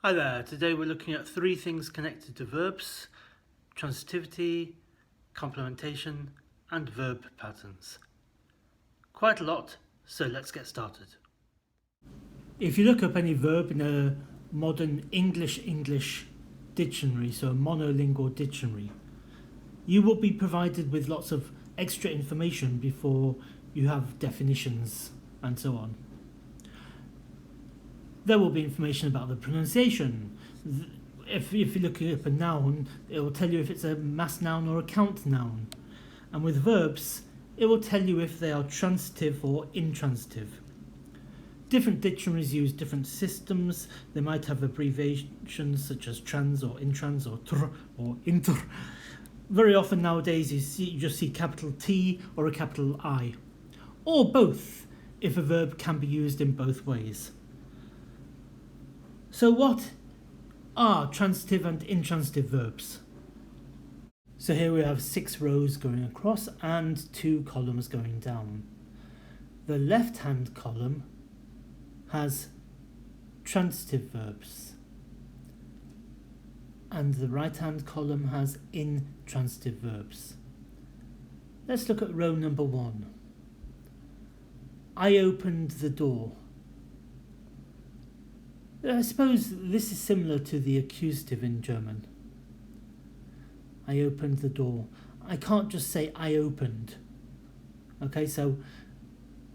Hi there, today we're looking at three things connected to verbs: transitivity, complementation and verb patterns. Quite a lot, so let's get started. If you look up any verb in a modern English dictionary, so a monolingual dictionary, you will be provided with lots of extra information before you have definitions and so on. There will be information about the pronunciation. If you're looking up a noun, it will tell you if it's a mass noun or a count noun. And with verbs, it will tell you if they are transitive or intransitive. Different dictionaries use different systems. They might have abbreviations such as trans or intrans or tr or inter. Very often nowadays you just see capital T or a capital I, or both if a verb can be used in both ways. So what are transitive and intransitive verbs? So here we have 6 rows going across and 2 columns going down. The left-hand column has transitive verbs and the right-hand column has intransitive verbs. Let's look at row number 1. I opened the door. I suppose this is similar to the accusative in German. I opened the door. I can't just say I opened. Okay, so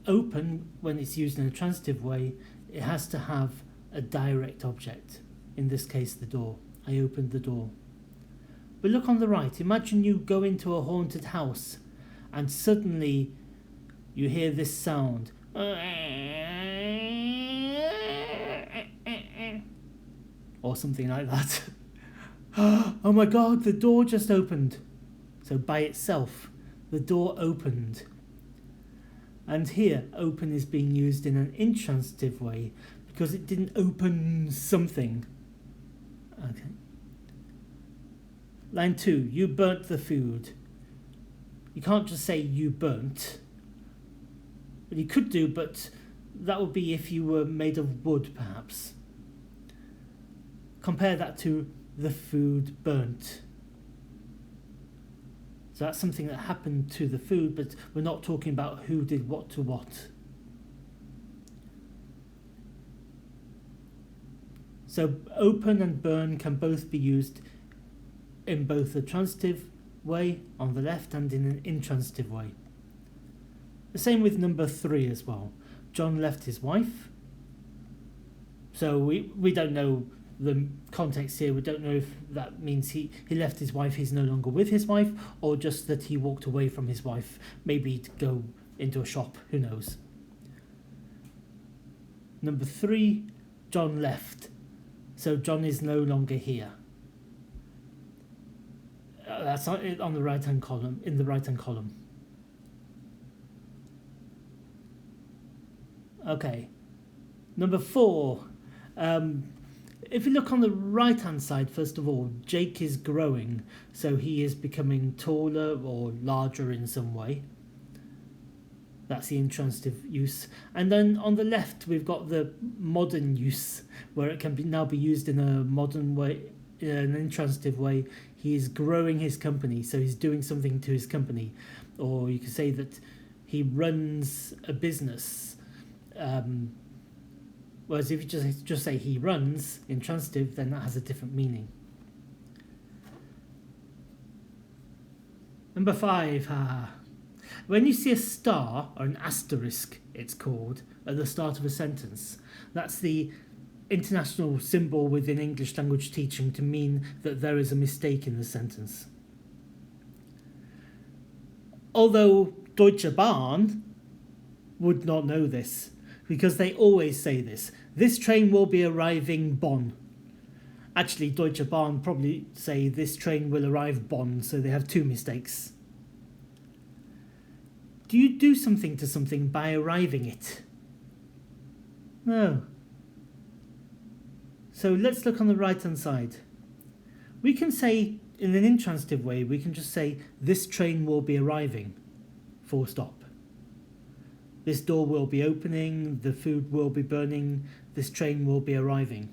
open, when it's used in a transitive way, it has to have a direct object. In this case, the door. I opened the door. But look on the right. Imagine you go into a haunted house and suddenly you hear this sound. Or something like that. Oh my god, the door just opened. So by itself, the door opened. And here, open is being used in an intransitive way because it didn't open something. Okay. Line 2, you burnt the food. You can't just say you burnt. Well, you could do, but that would be if you were made of wood, perhaps. Compare that to the food burnt. So that's something that happened to the food, but we're not talking about who did what to what. So open and burn can both be used in both a transitive way on the left and in an intransitive way. The same with number 3 as well. John left his wife. So we don't know the context here. We don't know if that means he left his wife, he's no longer with his wife, or just that he walked away from his wife, maybe to go into a shop, who knows. Number 3, John left. So John is no longer here. That's on the right-hand column, in the right-hand column. Okay. Number 4, if you look on the right-hand side, first of all, Jake is growing, so he is becoming taller or larger in some way. That's the intransitive use. And then on the left, we've got the modern use, where it can now be used in a modern way, in an intransitive way. He is growing his company, so he's doing something to his company. Or you could say that he runs a business. Whereas if you just say he runs in transitive, then that has a different meaning. Number 5, when you see a star, or an asterisk it's called, at the start of a sentence, that's the international symbol within English language teaching to mean that there is a mistake in the sentence. Although Deutsche Bahn would not know this, because they always say this. This train will be arriving Bonn. Actually, Deutsche Bahn probably say this train will arrive Bonn, so they have 2 mistakes. Do you do something to something by arriving it? No. So let's look on the right-hand side. We can say, in an intransitive way, we can just say, this train will be arriving, full stop. This door will be opening, the food will be burning, this train will be arriving.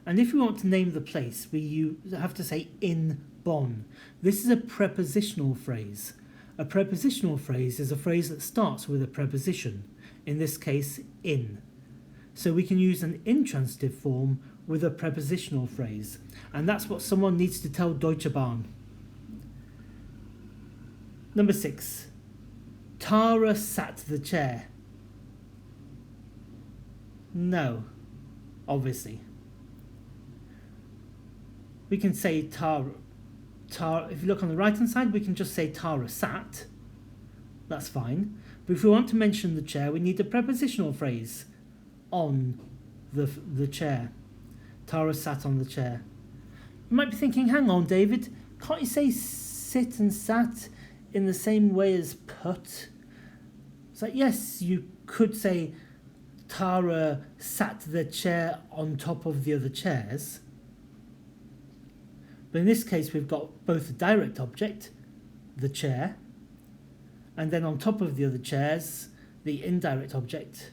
And if we want to name the place, we have to say in Bonn. This is a prepositional phrase. A prepositional phrase is a phrase that starts with a preposition, in this case, in. So we can use an intransitive form with a prepositional phrase. And that's what someone needs to tell Deutsche Bahn. Number 6. Tara sat the chair. No, obviously. We can say Tara, if you look on the right hand side, we can just say Tara sat. That's fine. But if we want to mention the chair, we need a prepositional phrase. On the chair. Tara sat on the chair. You might be thinking, hang on, David, can't you say sit and sat in the same way as put? It's like, yes, you could say Tara sat the chair on top of the other chairs. But in this case, we've got both a direct object, the chair, and then on top of the other chairs, the indirect object.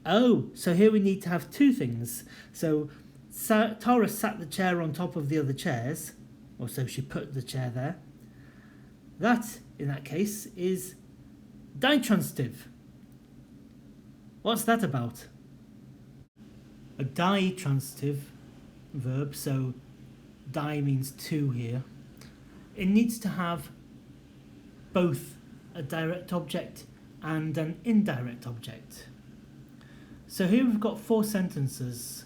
Oh, so here we need to have two things. So Tara sat the chair on top of the other chairs, or so she put the chair there. That, in that case, is ditransitive. What's that about? A ditransitive verb, so di means two here. It needs to have both a direct object and an indirect object. So here we've got 4 sentences.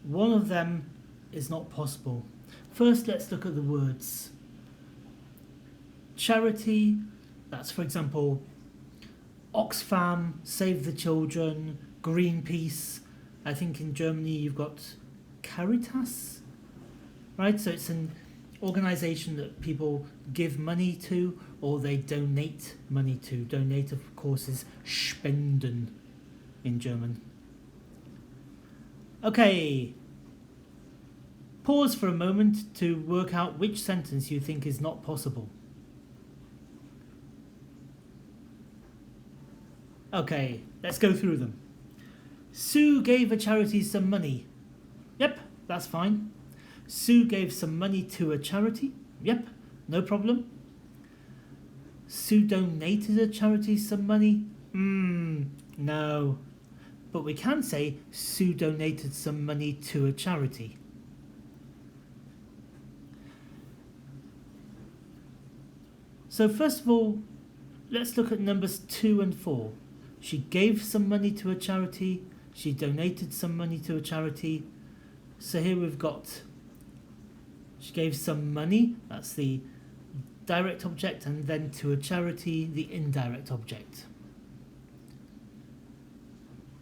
One of them is not possible. First, let's look at the words. Charity, that's for example, Oxfam, Save the Children, Greenpeace. I think in Germany you've got Caritas, right? So it's an organisation that people give money to or they donate money to. Donate, of course, is spenden in German. Okay, pause for a moment to work out which sentence you think is not possible. Okay, let's go through them. Sue gave a charity some money. Yep, that's fine. Sue gave some money to a charity. Yep, no problem. Sue donated a charity some money. No. But we can say Sue donated some money to a charity. So first of all, let's look at numbers 2 and 4. She gave some money to a charity. She donated some money to a charity. So here we've got, she gave some money, that's the direct object, and then to a charity, the indirect object.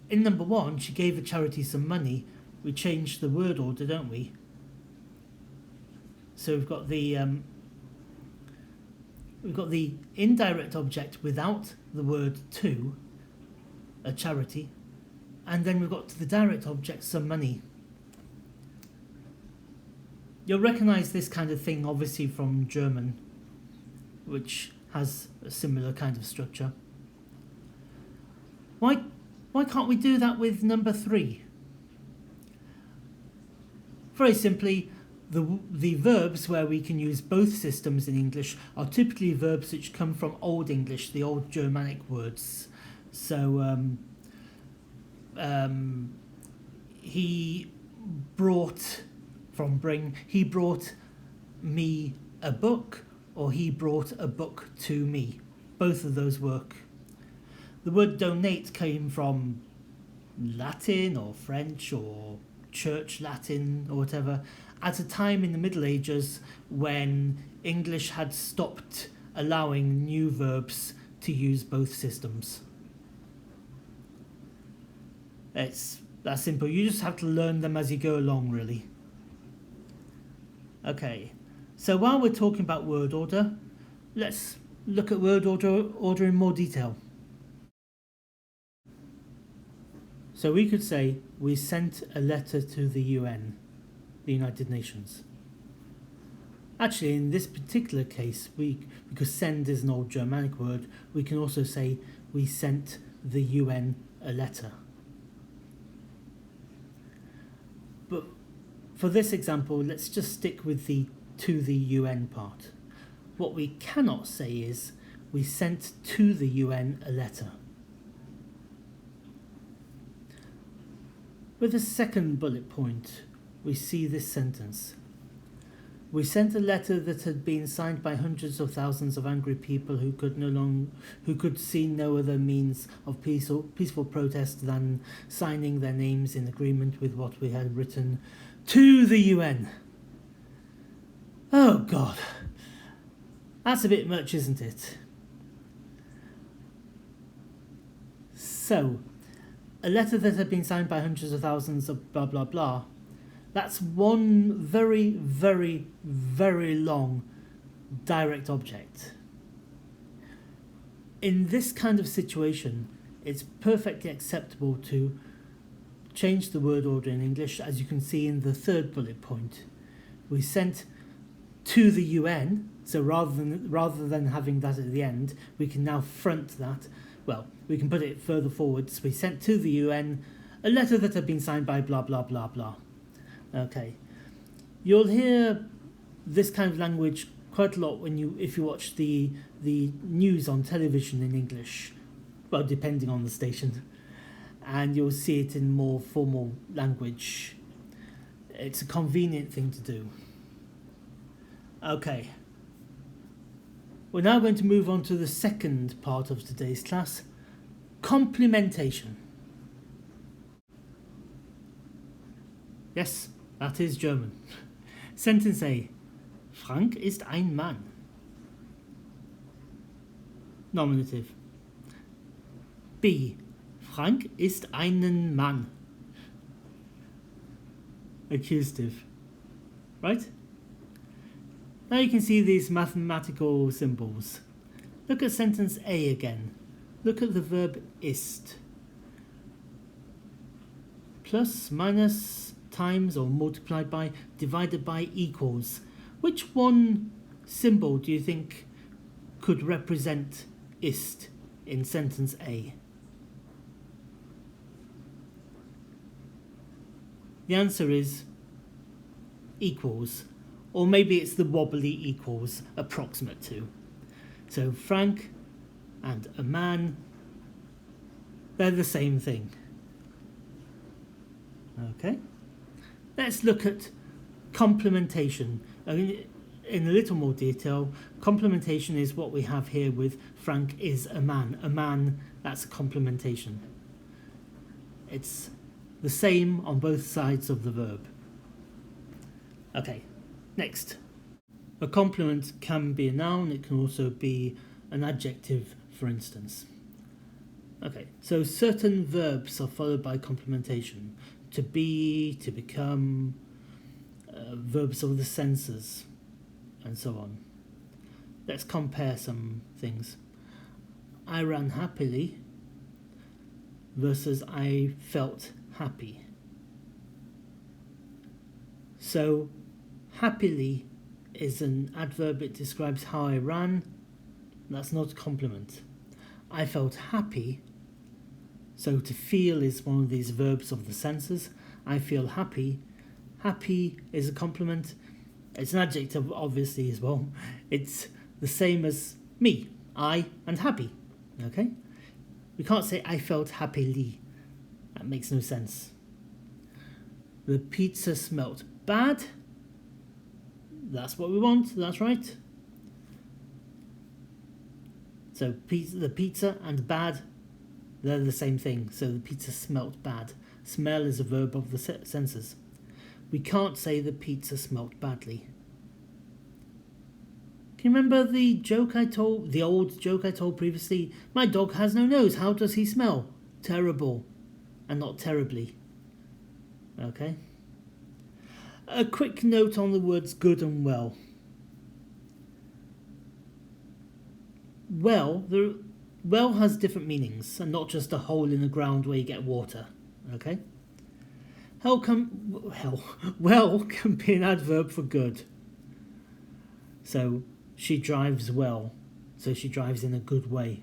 In number 1, she gave a charity some money. We changed the word order, don't we? So we've got the indirect object without the word to, a charity, and then we've got the direct object, some money. You'll recognise this kind of thing obviously from German, which has a similar kind of structure. Why can't we do that with number 3? Very simply, the verbs where we can use both systems in English are typically verbs which come from Old English, the old Germanic words. So he brought, from bring, he brought me a book, or he brought a book to me. Both of those work. The word donate came from Latin or French or Church Latin or whatever, at a time in the Middle Ages when English had stopped allowing new verbs to use both systems. It's that simple. You just have to learn them as you go along, really. Okay, so while we're talking about word order, let's look at word order in more detail. So we could say, we sent a letter to the UN, the United Nations. Actually, in this particular case, because send is an old Germanic word, we can also say, we sent the UN a letter. But for this example, let's just stick with the to the UN part. What we cannot say is we sent to the UN a letter. With the second bullet point, we see this sentence. We sent a letter that had been signed by hundreds of thousands of angry people who could see no other means of peaceful protest than signing their names in agreement with what we had written to the UN. Oh God, that's a bit much, isn't it? So, a letter that had been signed by hundreds of thousands of blah blah blah. That's one very, very, very long direct object. In this kind of situation, it's perfectly acceptable to change the word order in English, as you can see in the third bullet point. We sent to the UN, so rather than having that at the end, we can now front that. Well, we can put it further forwards. We sent to the UN a letter that had been signed by blah blah blah blah. Okay, you'll hear this kind of language quite a lot if you watch the news on television in English, well, depending on the station, and you'll see it in more formal language. It's a convenient thing to do. Okay, we're now going to move on to the second part of today's class, complementation. Yes, that is German. Sentence A. Frank ist ein Mann. Nominative. B. Frank ist einen Mann. Accusative. Right? Now you can see these mathematical symbols. Look at sentence A again. Look at the verb ist. Plus, minus, times or multiplied by, divided by, equals. Which one symbol do you think could represent ist in sentence A? The answer is equals, or maybe it's the wobbly equals approximate to. So Frank and a man, they're the same thing. Okay. Let's look at complementation. In a little more detail, complementation is what we have here with Frank is a man. A man, that's a complementation. It's the same on both sides of the verb. Okay, next. A complement can be a noun, it can also be an adjective, for instance. Okay, so certain verbs are followed by complementation. To be, to become, verbs of the senses, and so on. Let's compare some things. I ran happily versus I felt happy. So, happily is an adverb, it describes how I ran. That's not a complement. I felt happy. So to feel is one of these verbs of the senses. I feel happy. Happy is a complement. It's an adjective, obviously, as well. It's the same as me, I, and happy. Okay? We can't say I felt happily. That makes no sense. The pizza smelt bad. That's what we want, that's right. So the pizza and bad, they're the same thing. So the pizza smelt bad. Smell is a verb of the senses. We can't say the pizza smelt badly. Can you remember the old joke I told previously? My dog has no nose. How does he smell? Terrible, and not terribly. Okay. A quick note on the words good and well. Well has different meanings, and not just a hole in the ground where you get water. Okay. Well can be an adverb for good. So she drives well, so she drives in a good way.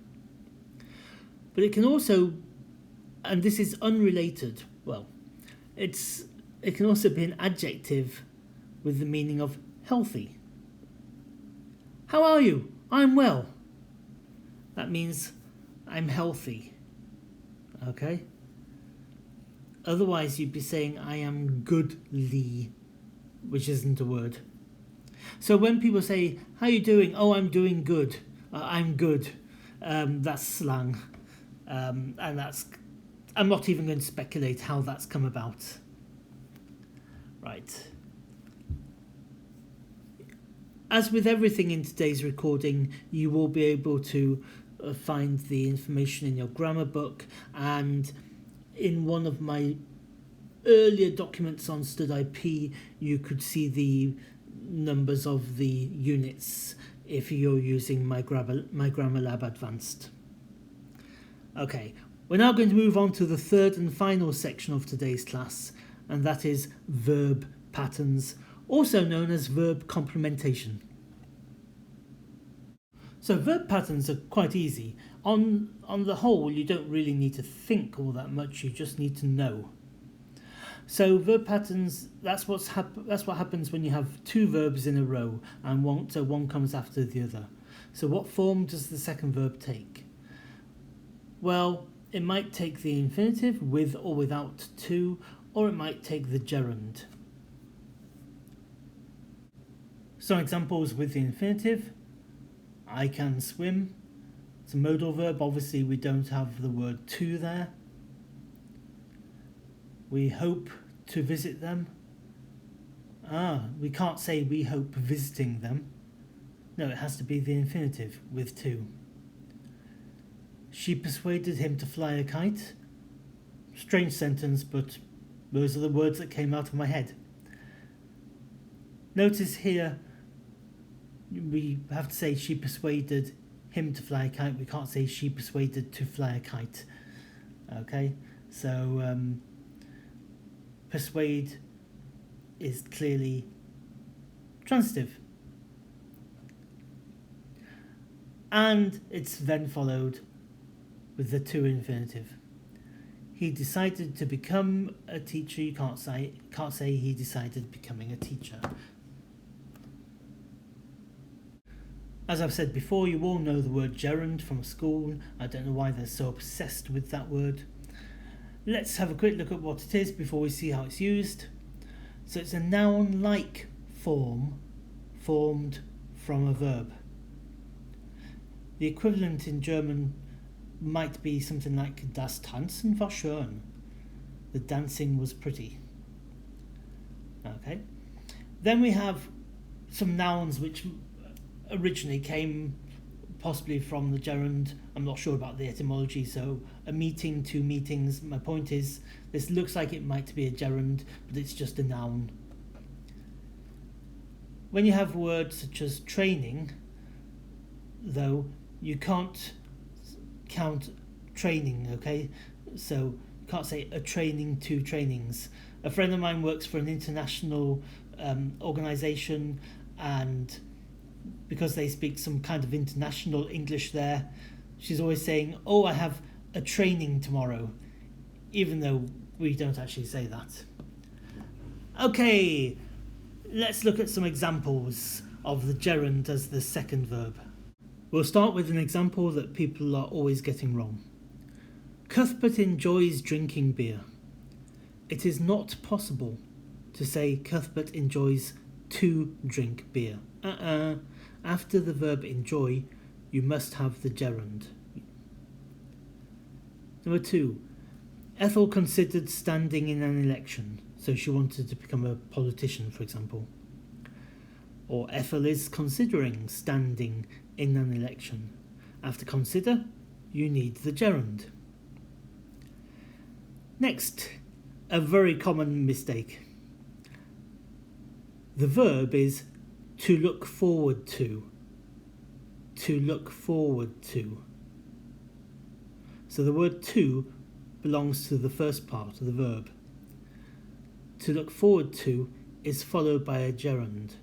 But it can also, and this is unrelated, it's It can also be an adjective with the meaning of healthy. How are you? I'm well. That means I'm healthy. Okay? Otherwise, you'd be saying I am goodly, which isn't a word. So when people say, how are you doing? Oh, I'm doing good. I'm good. That's slang. And I'm not even going to speculate how that's come about. Right. As with everything in today's recording, you will be able to find the information in your grammar book, and in one of my earlier documents on StudIP, you could see the numbers of the units if you're using my Grammar Lab Advanced. Okay, we're now going to move on to the third and final section of today's class, and that is verb patterns, also known as verb complementation. So verb patterns are quite easy. On the whole, you don't really need to think all that much, you just need to know. So verb patterns, that's what happens when you have two verbs in a row and one comes after the other. So what form does the second verb take? Well, it might take the infinitive with or without to, or it might take the gerund. Some examples with the infinitive: I can swim. It's a modal verb, obviously we don't have the word to there. We hope to visit them. We can't say we hope visiting them. No, it has to be the infinitive with to. She persuaded him to fly a kite. Strange sentence, but those are the words that came out of my head. Notice here we have to say she persuaded him to fly a kite. We can't say she persuaded to fly a kite. Okay, so persuade is clearly transitive. And it's then followed with the to infinitive. He decided to become a teacher. You can't say he decided becoming a teacher. As I've said before, you all know the word gerund from school. I don't know why they're so obsessed with that word. Let's have a quick look at what it is before we see how it's used. So it's a noun-like form formed from a verb. The equivalent in German might be something like Das Tanzen war schön. The dancing was pretty. Okay. Then we have some nouns which originally came possibly from the gerund. I'm not sure about the etymology, so a meeting, two meetings. My point is, this looks like it might be a gerund, but it's just a noun. When you have words such as training, though, you can't count training, okay? So you can't say a training, two trainings. A friend of mine works for an international organisation, and because they speak some kind of international English there, she's always saying, oh, I have a training tomorrow, even though we don't actually say that. Okay, let's look at some examples of the gerund as the second verb. We'll start with an example that people are always getting wrong. Cuthbert enjoys drinking beer. It is not possible to say Cuthbert enjoys to drink beer. After the verb enjoy, you must have the gerund. Number 2. Ethel considered standing in an election, so she wanted to become a politician, for example. Or Ethel is considering standing in an election. After consider, you need the gerund. Next, a very common mistake. The verb is to look forward to. To look forward to. So the word to belongs to the first part of the verb. To look forward to is followed by a gerund.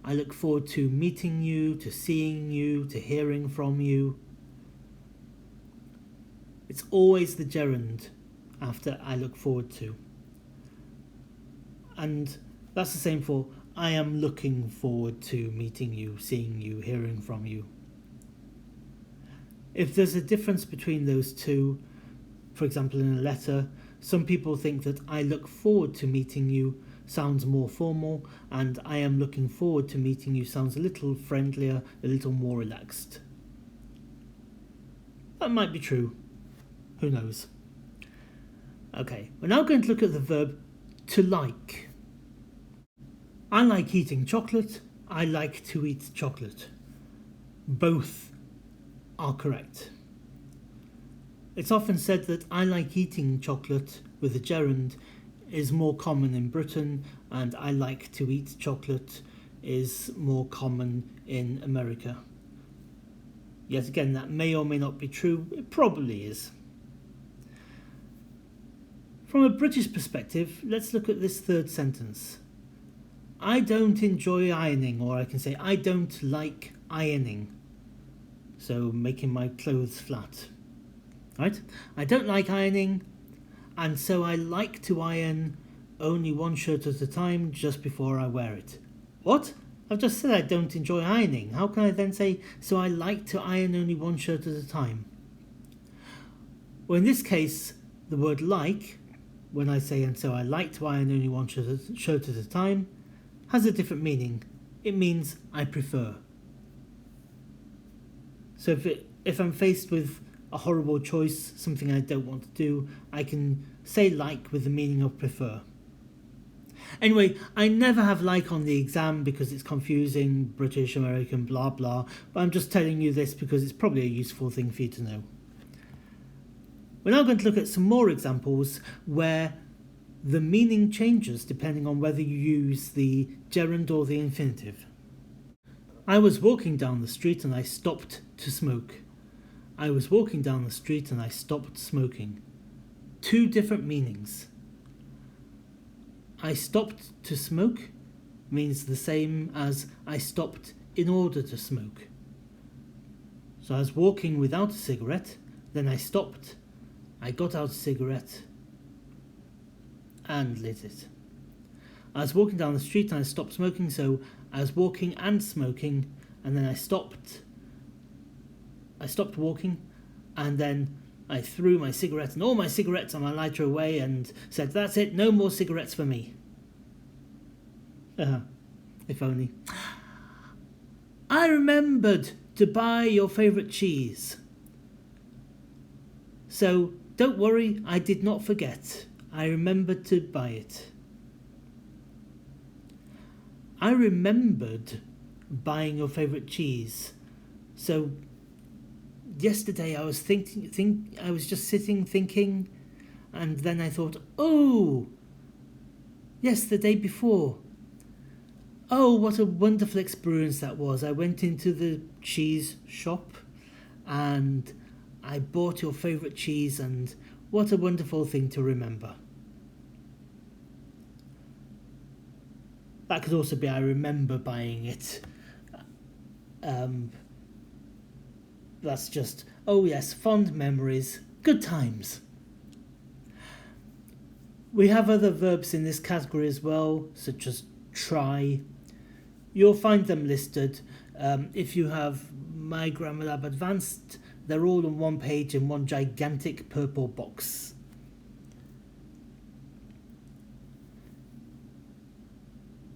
I look forward to meeting you, to seeing you, to hearing from you. It's always the gerund after I look forward to. And that's the same for I am looking forward to meeting you, seeing you, hearing from you. If there's a difference between those two, for example in a letter, some people think that I look forward to meeting you sounds more formal, and I am looking forward to meeting you sounds a little friendlier, a little more relaxed. That might be true. Who knows? Okay, we're now going to look at the verb to like. I like eating chocolate. I like to eat chocolate. Both are correct. It's often said that I like eating chocolate with a gerund is more common in Britain, and I like to eat chocolate is more common in America. Yet again, that may or may not be true. It probably is. From a British perspective, let's look at this third sentence. I don't enjoy ironing, or I can say I don't like ironing. So making my clothes flat. Right? I don't like ironing, and so I like to iron only one shirt at a time just before I wear it. What? I've just said I don't enjoy ironing. How can I then say, so I like to iron only one shirt at a time? Well, in this case, the word like, when I say and so I like to iron only one shirt at a time, has a different meaning. It means I prefer. So if I'm faced with a horrible choice, something I don't want to do, I can say like with the meaning of prefer. Anyway, I never have like on the exam because it's confusing, British, American, blah blah, but I'm just telling you this because it's probably a useful thing for you to know. We're now going to look at some more examples where the meaning changes depending on whether you use the gerund or the infinitive. I was walking down the street and I stopped to smoke. I was walking down the street and I stopped smoking. Two different meanings. I stopped to smoke means the same as I stopped in order to smoke. So I was walking without a cigarette, then I stopped, I got out a cigarette and lit it. I was walking down the street and I stopped smoking, so I was walking and smoking, and then I stopped walking, and then I threw my cigarette and all my cigarettes on my lighter away and said, that's it, no more cigarettes for me. If only. I remembered to buy your favourite cheese. So don't worry, I did not forget. I remembered to buy it. I remembered buying your favourite cheese. So yesterday I was I was just sitting thinking, and then I thought, oh, yes, the day before. Oh, what a wonderful experience that was. I went into the cheese shop and I bought your favourite cheese, and what a wonderful thing to remember. That could also be I remember buying it. That's just, oh yes, fond memories, good times. We have other verbs in this category as well, such as try. You'll find them listed. If you have My Grammar Lab Advanced, they're all on one page in one gigantic purple box.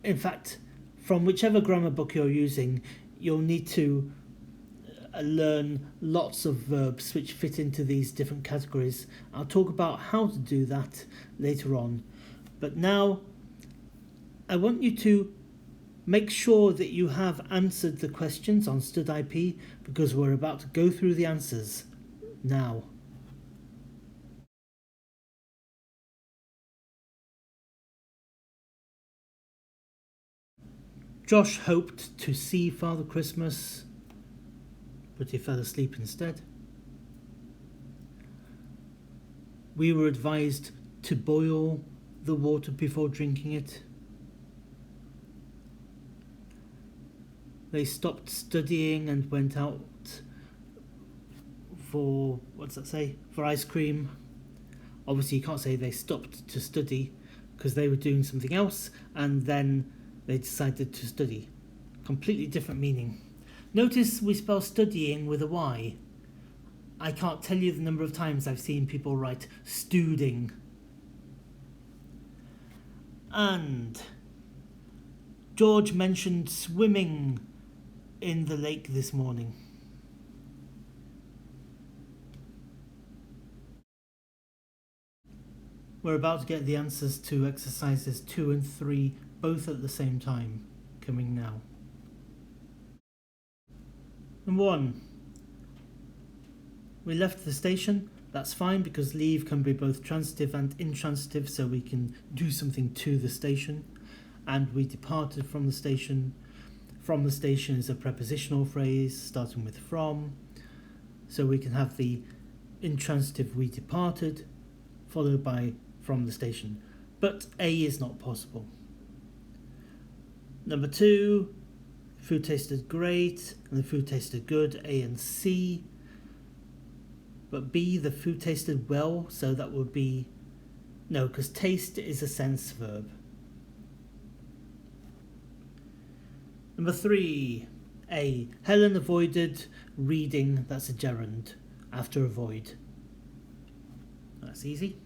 In fact, from whichever grammar book you're using, you'll need to learn lots of verbs which fit into these different categories. I'll talk about how to do that later on. But now, I want you to make sure that you have answered the questions on StudIP, because we're about to go through the answers now. Josh hoped to see Father Christmas, but he fell asleep instead. We were advised to boil the water before drinking it. They stopped studying and went out for, for ice cream. Obviously you can't say they stopped to study, because they were doing something else and then they decided to study. Completely different meaning. Notice we spell studying with a Y. I can't tell you the number of times I've seen people write studing. And George mentioned swimming in the lake this morning. We're about to get the answers to exercises 2 and 3 both at the same time, coming now. Number 1. We left the station. That's fine because leave can be both transitive and intransitive, so we can do something to the station. And we departed from the station. From the station is a prepositional phrase starting with from. So we can have the intransitive we departed followed by from the station. But A is not possible. Number 2. Food tasted great and the food tasted good, A and C. But B, the food tasted well, so that would be no, because taste is a sense verb. Number 3, A, Helen avoided reading, that's a gerund, after avoid. That's easy.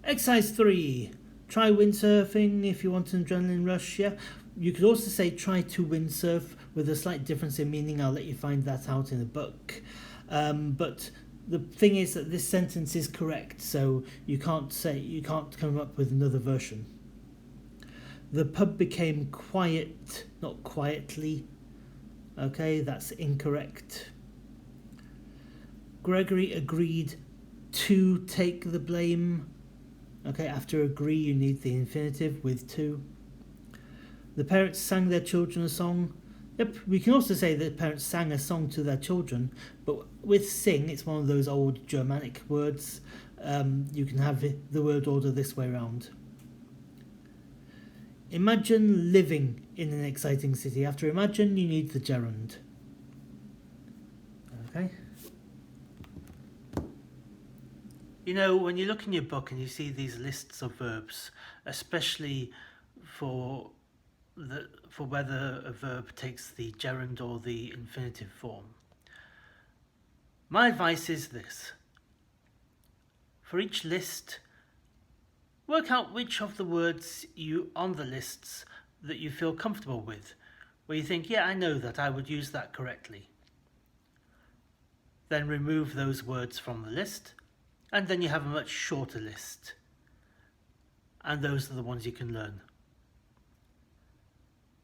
Exercise 3, try windsurfing if you want an adrenaline rush, yeah. You could also say try to windsurf with a slight difference in meaning. I'll let you find that out in the book. But the thing is that this sentence is correct, so you can't come up with another version. The pub became quiet, not quietly. Okay, that's incorrect. Gregory agreed to take the blame. Okay, after agree you need the infinitive with to. The parents sang their children a song. Yep, we can also say that the parents sang a song to their children, but with sing, it's one of those old Germanic words. You can have the word order this way around. Imagine living in an exciting city. After imagine, you need the gerund. Okay. You know, when you look in your book and you see these lists of verbs, especially for whether a verb takes the gerund or the infinitive form, my advice is this. For each list, work out which of the words on the lists that you feel comfortable with, where you think, yeah, I know that, I would use that correctly. Then remove those words from the list, and then you have a much shorter list. And those are the ones you can learn.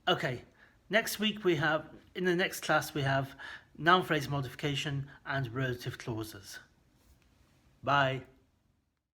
Okay, next week in the next class we have noun phrase modification and relative clauses. Bye.